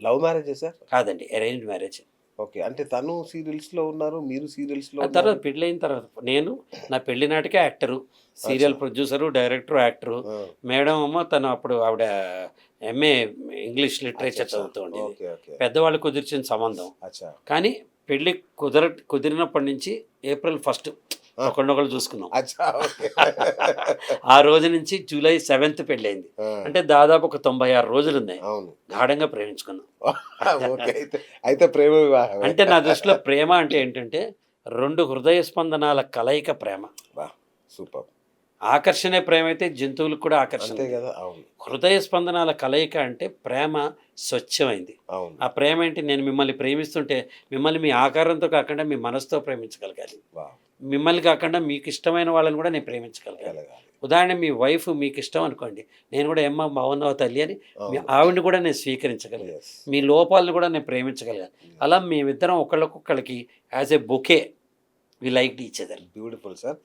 Love మ్యారేజే sir? కాదండి, arrange marriage. Okay. అంటే తను సీరియల్స్‌లో ఉన్నారు. మీరు సీరియల్స్‌లో ఆ ఉన్నారు. తర్వాత పెళ్ళైన తర్వాత నేను నా పెళ్లి నాటికే యాక్టరు, సీరియల్ అచ్చా! Producer, director, actor. ఆ! మేడం ఏమో తను అప్పుడు ఆవిడ ఎంఏ ఇంగ్లీష్ లిటరేచర్ అచ్చచ్చా! చదువుతూ ఉండేది. ఓకే. ఓకే. పెద్దవాళ్ళు కుదిర్చిన సంబంధం. అచ్చా! కానీ పెళ్లి కుదిరినప్పటి నుంచి ఏప్రిల్ 1 ఆ! ఒకళ్ళనొకళ్ళు చూసుకున్నాం. అచ్చా! ఓకే. ఆ రోజు నుంచి జూలై 7 పెళ్ళయింది. ఆ! అంటే దాదాపు ఒక 96 రోజులున్నాయి. అవును. గాఢంగా ప్రేమించుకున్నాం. ఓకే. అయితే ప్రేమ వివాహమే. అంటే నా దృష్టిలో ప్రేమ అంటే ఏంటంటే 2 హృదయ స్పందనాల కలయిక ప్రేమ. అబ్బా! సూపర్బ్. ఆకర్షణే ప్రేమ అయితే జంతువులకు కూడా ఆకర్షణ అంతే ఉంది. గదా! అవును. హృదయ స్పందనాల కలయిక అంటే ప్రేమ స్వచ్ఛమైంది. అవును. ఆ ప్రేమ ఏంటి, నేను మిమ్మల్ని ప్రేమిస్తుంటే మిమ్మల్ని మీ ఆకారంతో కాకుండా మీ మనసుతో ప్రేమించగలగాలి. వావ్! మిమ్మల్ని కాకుండా మీకు ఇష్టమైన వాళ్ళని కూడా నేను ప్రేమించగలగాలి. కలగాలి. ఉదాహరణ మీ వైఫ్ మీకు ఇష్టం అనుకోండి, నేను కూడా ఏమ్మా బాగున్నావు తల్లి అని మీ అవును. ఆవిడని కూడా నేను స్వీకరించగలిగాను. యెస్. మీ లోపాలను కూడా నేను ప్రేమించగలిగాను. అలా మేమిద్దరం ఒకళ్ళకొకళ్ళకి as a bouquet we liked each other. Beautiful sir.